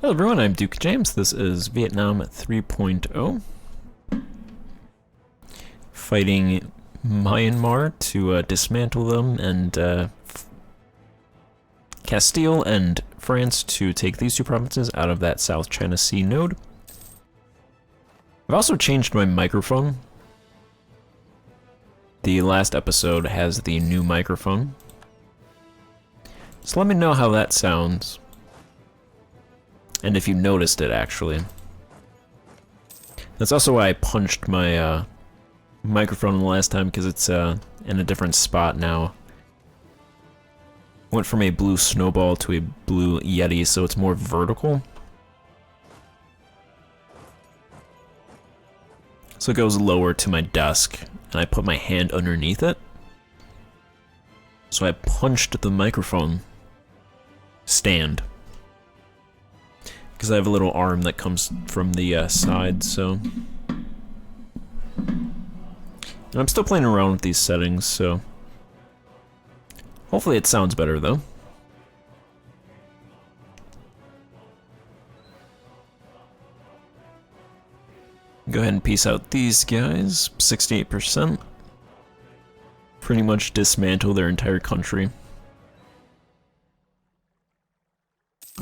Hello everyone, I'm Duke James. This is Vietnam 3.0. Fighting Myanmar to dismantle them, and Castile and France to take these two provinces out of that South China Sea node. I've also changed my microphone. The last episode has the new microphone. So let me know how that sounds. And if you noticed it, actually. That's also why I punched my microphone the last time, because it's in a different spot now. Went from a blue snowball to a blue Yeti, so it's more vertical. So it goes lower to my desk, and I put my hand underneath it. So I punched the microphone stand. Because I have a little arm that comes from the side, so... And I'm still playing around with these settings, so... Hopefully it sounds better, though. Go ahead and piece out these guys. 68%. Pretty much dismantle their entire country.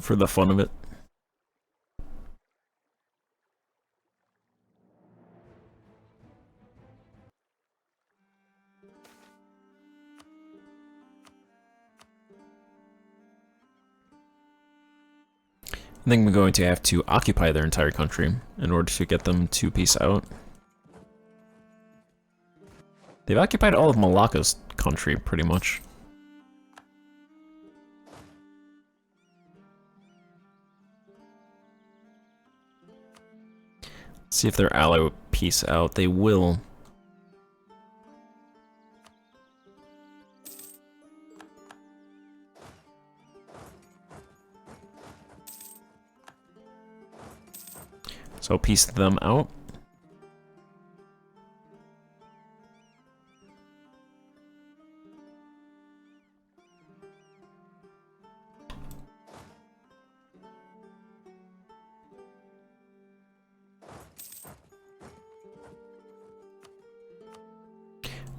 For the fun of it. I think we're going to have to occupy their entire country in order to get them to peace out. They've occupied all of Malacca's country, pretty much. Let's see if their ally will peace out. They will. So I'll piece them out.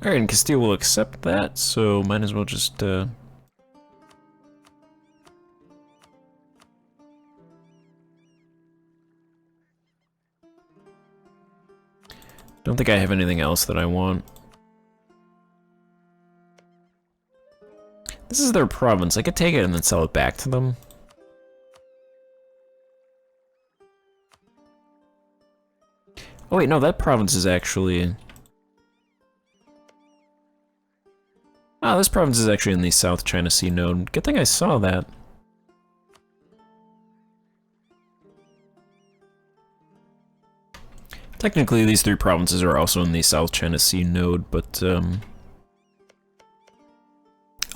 Alright, and Castile will accept that, so might as well just, Don't think I have anything else that I want. This is their province. I could take it and then sell it back to them. Oh wait, no, that province is actually... Ah, this province is actually in the South China Sea node. Good thing I saw that. Technically, these three provinces are also in the South China Sea node, but I'll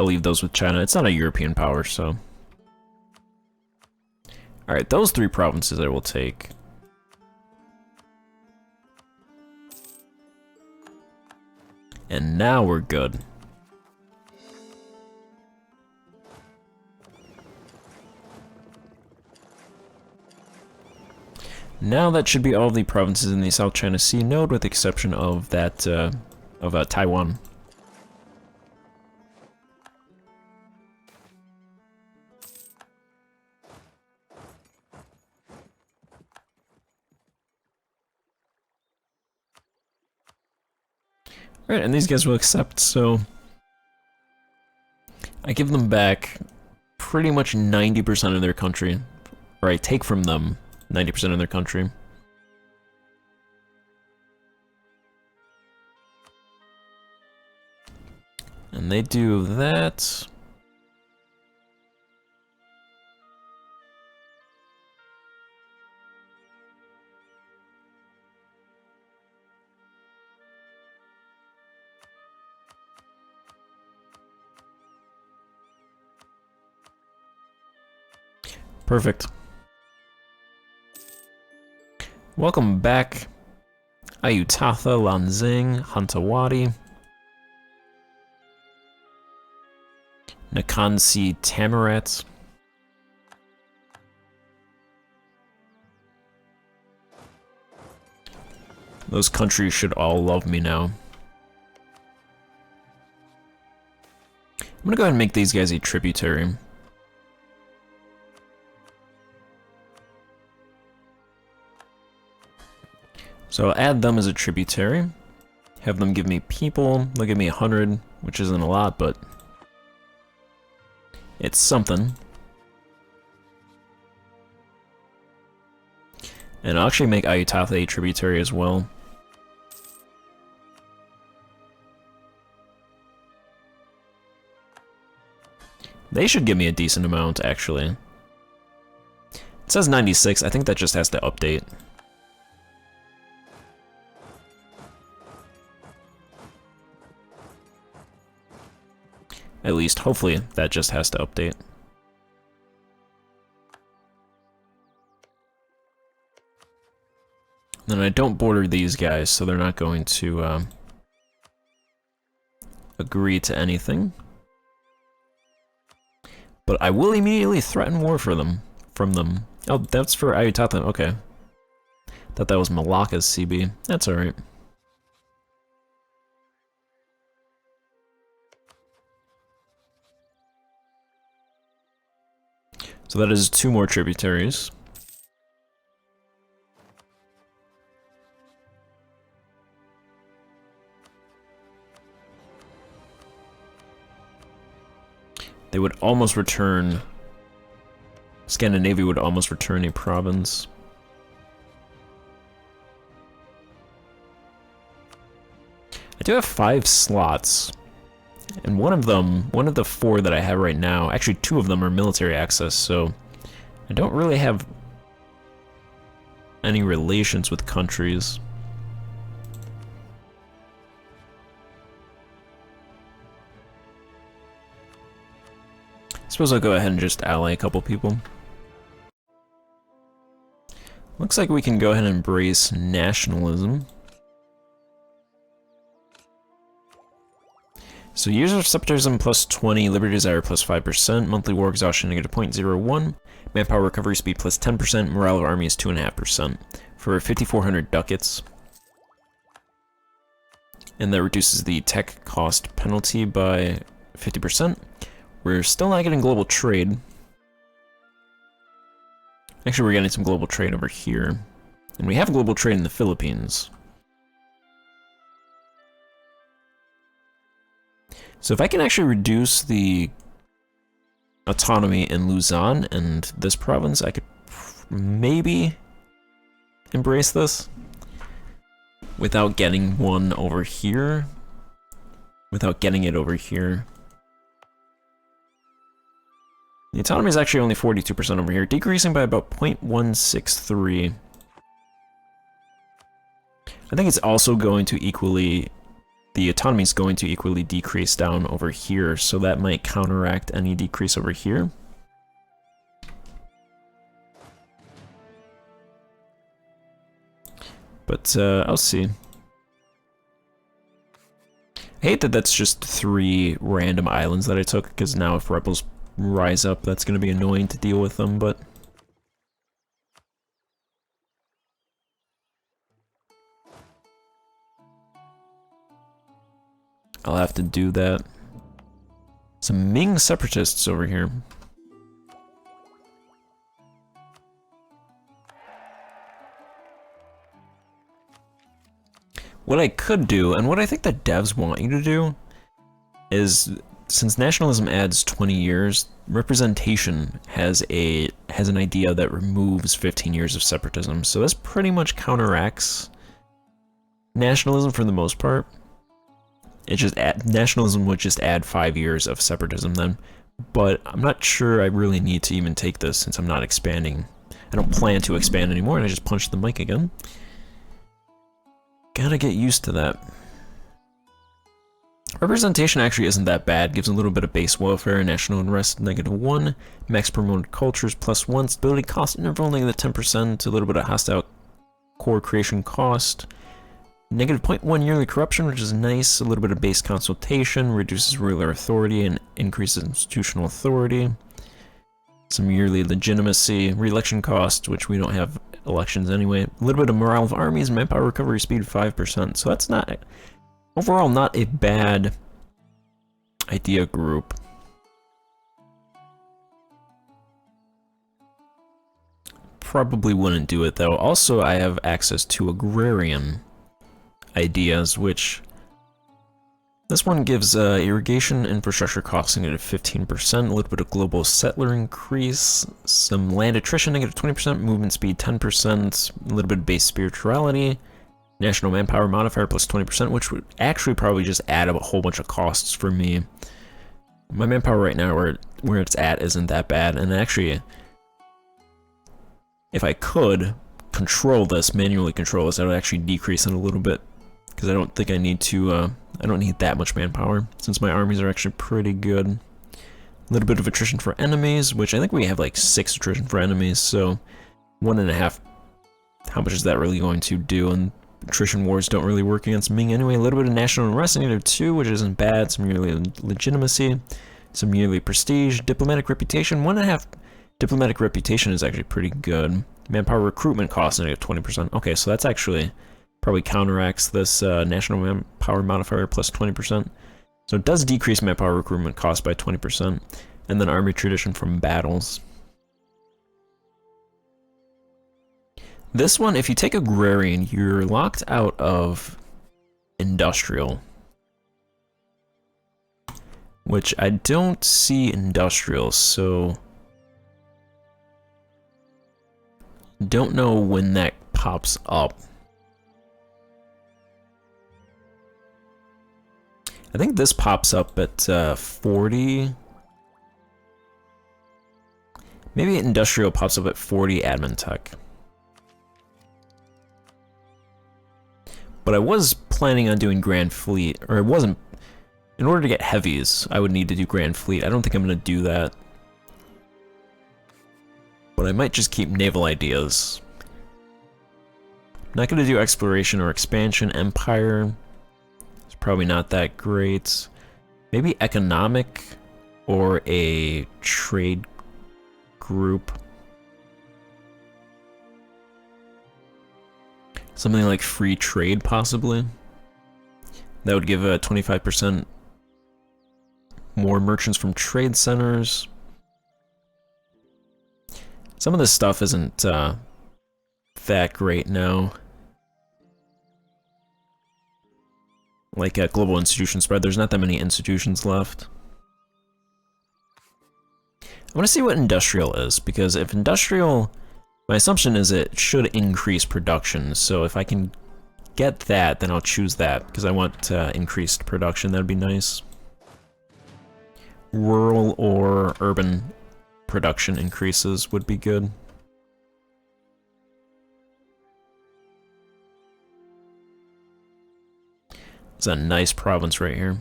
leave those with China. It's not a European power, so... Alright, those three provinces I will take. And now we're good. Now that should be all the provinces in the South China Sea node, with the exception of that, of Taiwan. Alright, and these guys will accept, so... I give them back pretty much 90% of their country, or I take from them 90% of their country. And they do that. Perfect. Welcome back, Ayutthaya, Lanzing, Hantawadi, Nakansi, Tamarat. Those countries should all love me now. I'm gonna go ahead and make these guys a tributary. So I'll add them as a tributary. Have them give me people. They'll give me 100, which isn't a lot, but it's something. And I'll actually make Ayutthaya a tributary as well. They should give me a decent amount, actually. It says 96, I think that just has to update. At least, hopefully, that just has to update. Then I don't border these guys, so they're not going to agree to anything. But I will immediately threaten war from them. Oh, that's for Ayutthaya, okay. Thought that was Malacca's CB. That's alright. So that is 2 more tributaries. They would almost return... Scandinavia would almost return a province. I do have 5 slots. And one of the 4 that I have right now, actually 2 of them are military access, so I don't really have any relations with countries. I suppose I'll go ahead and just ally a couple people. Looks like we can go ahead and embrace nationalism. So years of separatism plus 20, liberty desire plus 5%, monthly war exhaustion negative 0.01, manpower recovery speed plus 10%, morale of army is 2.5% for 5,400 ducats. And that reduces the tech cost penalty by 50%. We're still not getting global trade. Actually, we're getting some global trade over here. And we have global trade in the Philippines. So if I can actually reduce the autonomy in Luzon and this province, I could maybe embrace this without getting one over here. Without getting it over here. The autonomy is actually only 42% over here, decreasing by about 0.163. I think it's also going to equally... The autonomy is going to equally decrease down over here, so that might counteract any decrease over here. But, I'll see. I hate that that's just 3 random islands that I took, because now if rebels rise up, that's going to be annoying to deal with them, but... I'll have to do that. Some Ming separatists over here. What I could do, and what I think the devs want you to do, is since nationalism adds 20 years, representation has an idea that removes 15 years of separatism. So this pretty much counteracts nationalism for the most part. It just nationalism would just add 5 years of separatism then, but I'm not sure I really need to even take this since I'm not expanding. I don't plan to expand anymore, and I just punched the mic again. Gotta get used to that. Representation actually isn't that bad. Gives a little bit of base welfare, national unrest -1, max promoted cultures +1, stability cost interval -10%, a little bit of hostile core creation cost. -0.1 yearly corruption, which is nice. A little bit of base consultation, reduces ruler authority and increases institutional authority. Some yearly legitimacy, re-election cost, which we don't have elections anyway. A little bit of morale of armies, manpower recovery speed 5%. So that's not, overall, not a bad idea group. Probably wouldn't do it though. Also, I have access to agrarian ideas, which this one gives irrigation infrastructure costs negative 15%, a little bit of global settler increase, some land attrition negative 20%, movement speed 10%, a little bit of base spirituality, national manpower modifier plus 20%, which would actually probably just add up a whole bunch of costs for me. My manpower right now, where it's at, isn't that bad, and actually, if I could control this, manually control this, I would actually decrease it a little bit, because I don't think I need to, I don't need that much manpower, since my armies are actually pretty good. A little bit of attrition for enemies, which I think we have like 6 attrition for enemies, so 1.5, how much is that really going to do? And attrition wars don't really work against Ming anyway. A little bit of national unrest, negative 2, which isn't bad, some yearly legitimacy, some yearly prestige, diplomatic reputation, 1.5 diplomatic reputation is actually pretty good. Manpower recruitment costs negative 20%. Okay, so that's actually probably counteracts this national manpower modifier plus 20%. So it does decrease manpower recruitment cost by 20%. And then army tradition from battles. This one, if you take agrarian, you're locked out of industrial. Which I don't see industrial, so don't know when that pops up. I think this pops up at 40. Maybe industrial pops up at 40 admin tech. But I was planning on doing Grand Fleet, or I wasn't. In order to get heavies, I would need to do Grand Fleet. I don't think I'm going to do that. But I might just keep naval ideas. Not going to do exploration or expansion. Empire. It's probably not that great. Maybe economic or a trade group. Something like free trade, possibly. That would give a 25% more merchants from trade centers. Some of this stuff isn't that great now. Like at global institution spread, there's not that many institutions left. I want to see what industrial is, because if industrial, my assumption is it should increase production. So if I can get that, then I'll choose that, because I want increased production. That'd be nice. Rural or urban production increases would be good. It's a nice province right here.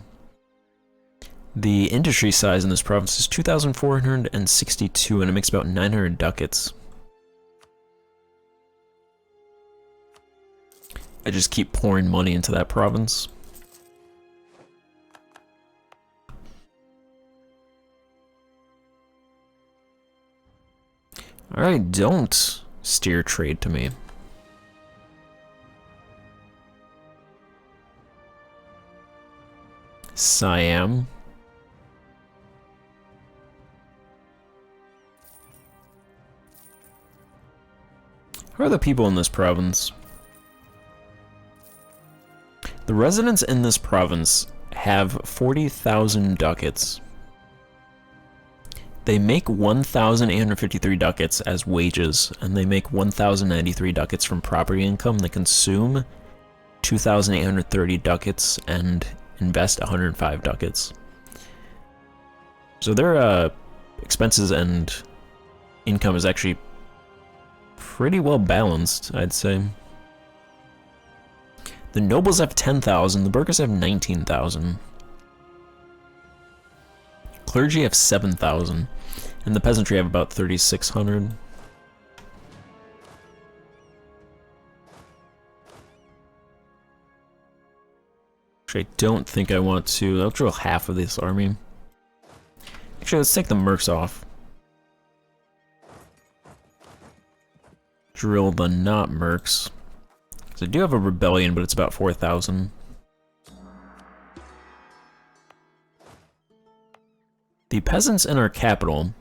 The industry size in this province is 2,462, and it makes about 900 ducats. I just keep pouring money into that province. Alright, don't steer trade to me. Siam. Who are the people in this province? The residents in this province have 40,000 ducats. They make 1,853 ducats as wages, and they make 1,093 ducats from property income. They consume 2,830 ducats and invest 105 ducats. So their expenses and income is actually pretty well balanced, I'd say. The nobles have 10,000, the burghers have 19,000. Clergy have 7,000, and the peasantry have about 3,600. Actually, I don't think I want to. I'll drill half of this army. Actually, let's take the mercs off. industrial, the not mercs. So I do have a rebellion, but it's about 4,000. The peasants in our capital.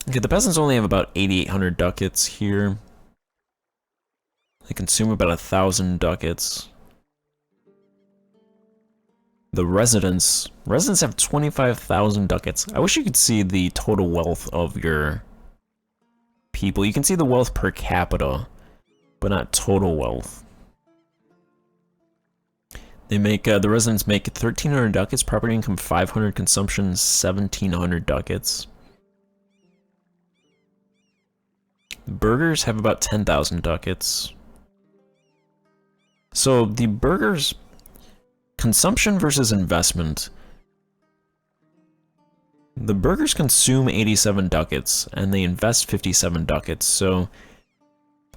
Okay, the peasants only have about 8,800 ducats here. They consume about 1,000 ducats. The residents have 25,000 ducats. I wish you could see the total wealth of your people. You can see the wealth per capita, but not total wealth. They make the residents make 1,300 ducats, property income 500, consumption 1,700 ducats. Burghers have about 10,000 ducats. So the burghers, consumption versus investment. The burghers consume 87 ducats and they invest 57 ducats. So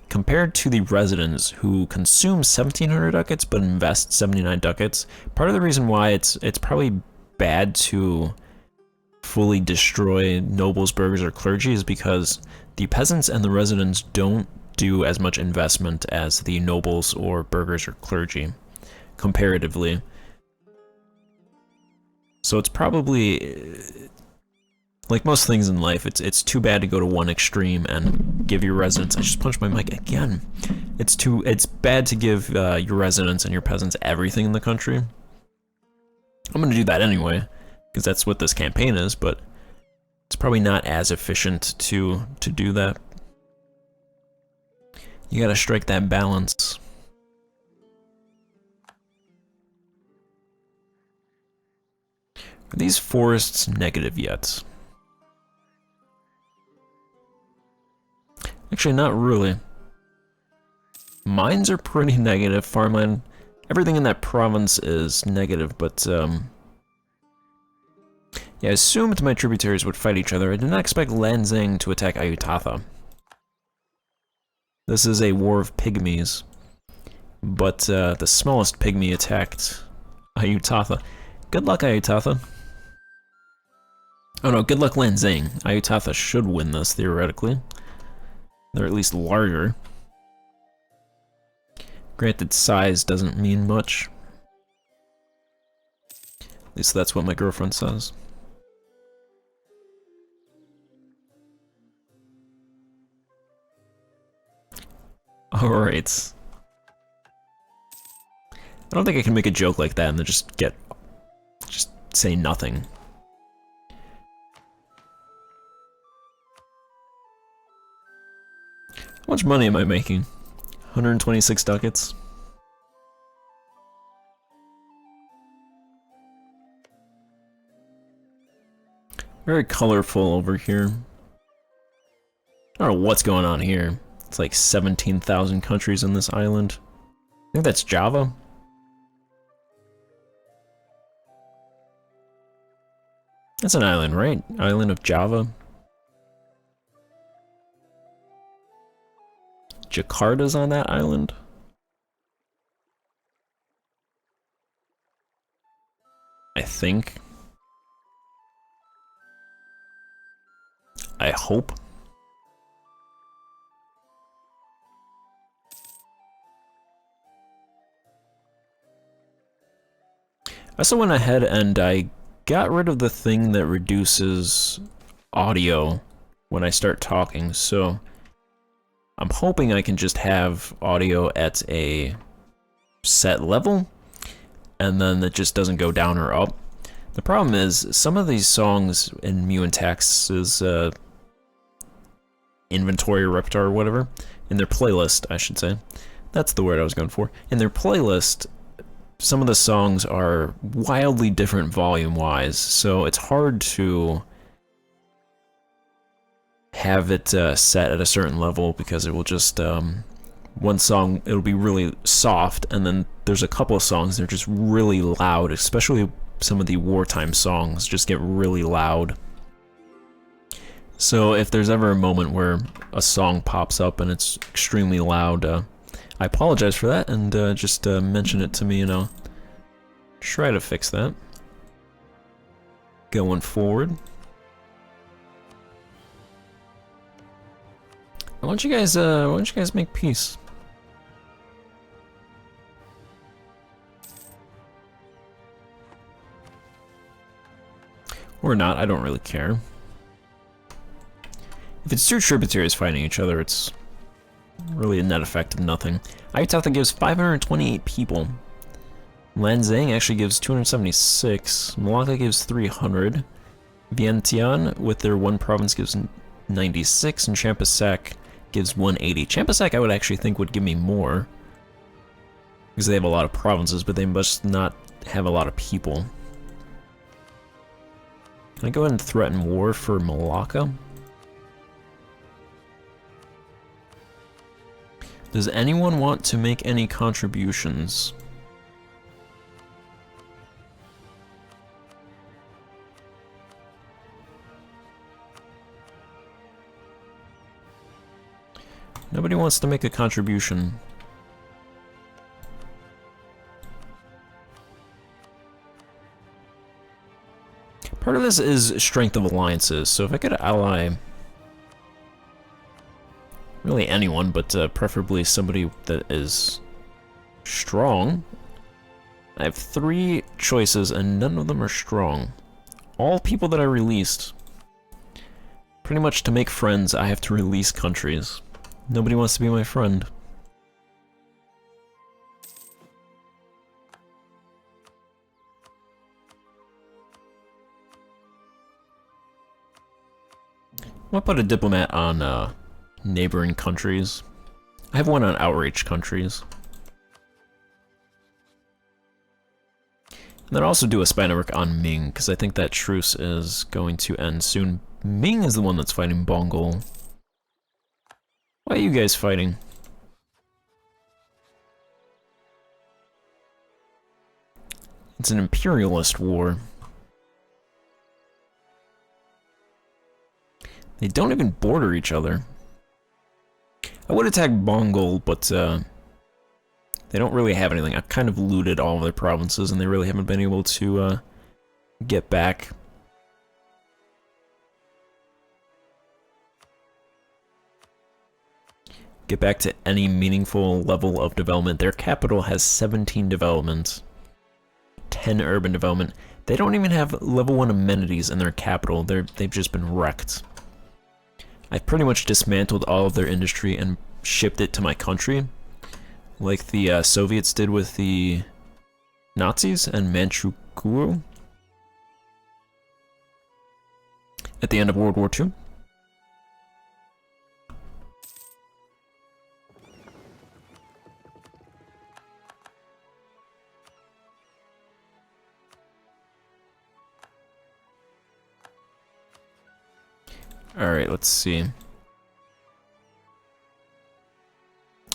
compared to the residents who consume 1,700 ducats but invest 79 ducats, part of the reason why it's probably bad to fully destroy nobles, burghers, or clergy is because the peasants and the residents don't do as much investment as the nobles or burghers or clergy, comparatively. So it's probably, like most things in life, it's too bad to go to one extreme and give your residents. I just punched my mic again. It's bad to give your residents and your peasants everything in the country. I'm gonna do that anyway, because that's what this campaign is. But it's probably not as efficient to do that. You gotta strike that balance. Are these forests negative yet? Actually, not really. Mines are pretty negative. Farmland, everything in that province is negative, but yeah, I assumed my tributaries would fight each other. I did not expect Lanzang to attack Ayutthaya. This is a war of pygmies, but the smallest pygmy attacked Ayutthaya. Good luck, Ayutthaya. Oh no, good luck, Lanzang. Ayutthaya should win this, theoretically. They're at least larger. Granted, size doesn't mean much. At least that's what my girlfriend says. Alright. I don't think I can make a joke like that and then just say nothing. How much money am I making? 126 ducats. Very colorful over here. I don't know what's going on here. It's like 17,000 countries in this island. I think that's Java. That's an island, right? Island of Java. Jakarta's on that island. I think. I hope. I also went ahead and I got rid of the thing that reduces audio when I start talking, so I'm hoping I can just have audio at a set level, and then it just doesn't go down or up. The problem is, some of these songs in Meiou and Taxes' inventory or repertoire or whatever, in their playlist, I should say, that's the word I was going for, in their playlist, some of the songs are wildly different volume-wise, so it's hard to have it set at a certain level because it will just, one song, it'll be really soft, and then there's a couple of songs that are just really loud, especially some of the wartime songs just get really loud. So if there's ever a moment where a song pops up and it's extremely loud, I apologize for that, and just mention it to me, and I'll try to fix that. Going forward. Why don't you guys make peace? Or not, I don't really care. If it's two tributaries fighting each other, it's really a net effect of nothing. Ayutthaya gives 528 people. Lanzang actually gives 276. Malacca gives 300. Vientiane, with their one province, gives 96, and Champasak gives 180. Champasak, I would actually think, would give me more, because they have a lot of provinces, but they must not have a lot of people. Can I go ahead and threaten war for Malacca? Does anyone want to make any contributions? Nobody wants to make a contribution. Part of this is strength of alliances, so if I could ally really anyone, but preferably somebody that is strong. I have 3 choices and none of them are strong. All people that I released. Pretty much to make friends, I have to release countries. Nobody wants to be my friend. I'll put a diplomat on neighboring countries. I have one on outreach countries. And then I'll also do a spy network on Ming, because I think that truce is going to end soon. Ming is the one that's fighting Mongol. Why are you guys fighting? It's an imperialist war. They don't even border each other. I would attack Mongol, but they don't really have anything. I've kind of looted all of their provinces, and they really haven't been able to get back. Get back to any meaningful level of development. Their capital has 17 developments, 10 urban development. They don't even have level 1 amenities in their capital. They've just been wrecked. I've pretty much dismantled all of their industry and shipped it to my country, like the Soviets did with the Nazis and Manchukuo at the end of World War II. Alright, let's see.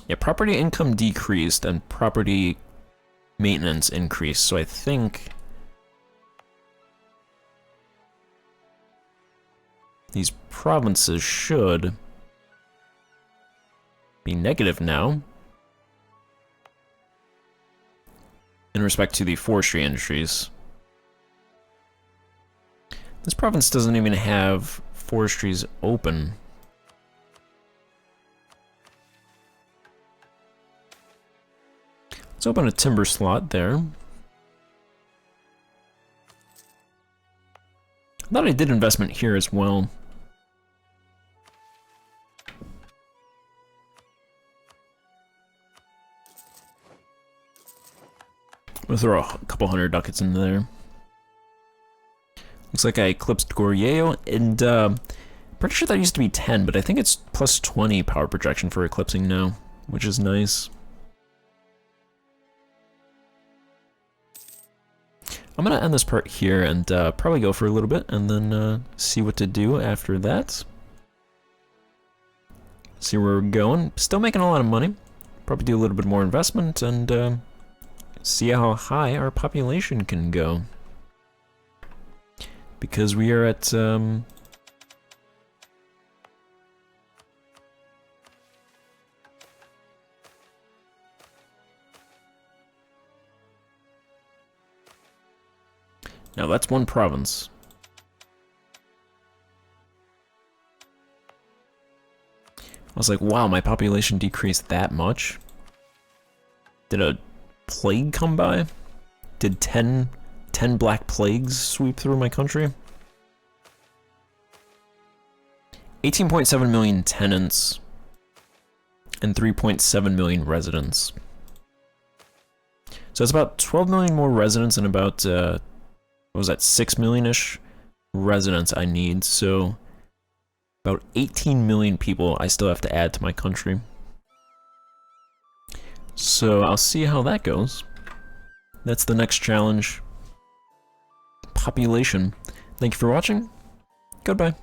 Yeah, property income decreased and property maintenance increased, so I think these provinces should be negative now in respect to the forestry industries. This province doesn't even have forestries open. Let's open a timber slot there. I thought I did investment here as well. We'll throw a couple hundred ducats in there. Looks like I eclipsed Goryeo, and pretty sure that used to be 10, but I think it's plus 20 power projection for eclipsing now, which is nice. I'm gonna end this part here and probably go for a little bit, and then see what to do after that. See where we're going. Still making a lot of money. Probably do a little bit more investment, and see how high our population can go. Because we are at no, that's one province. was like, wow, my population decreased that much? Did a plague come by? Did 10 black plagues sweep through my country? 18.7 million tenants and 3.7 million residents. So it's about 12 million more residents and about, what was that, 6 million-ish residents I need. So about 18 million people I still have to add to my country. So I'll see how that goes. That's the next challenge. Population. Thank you for watching. Goodbye.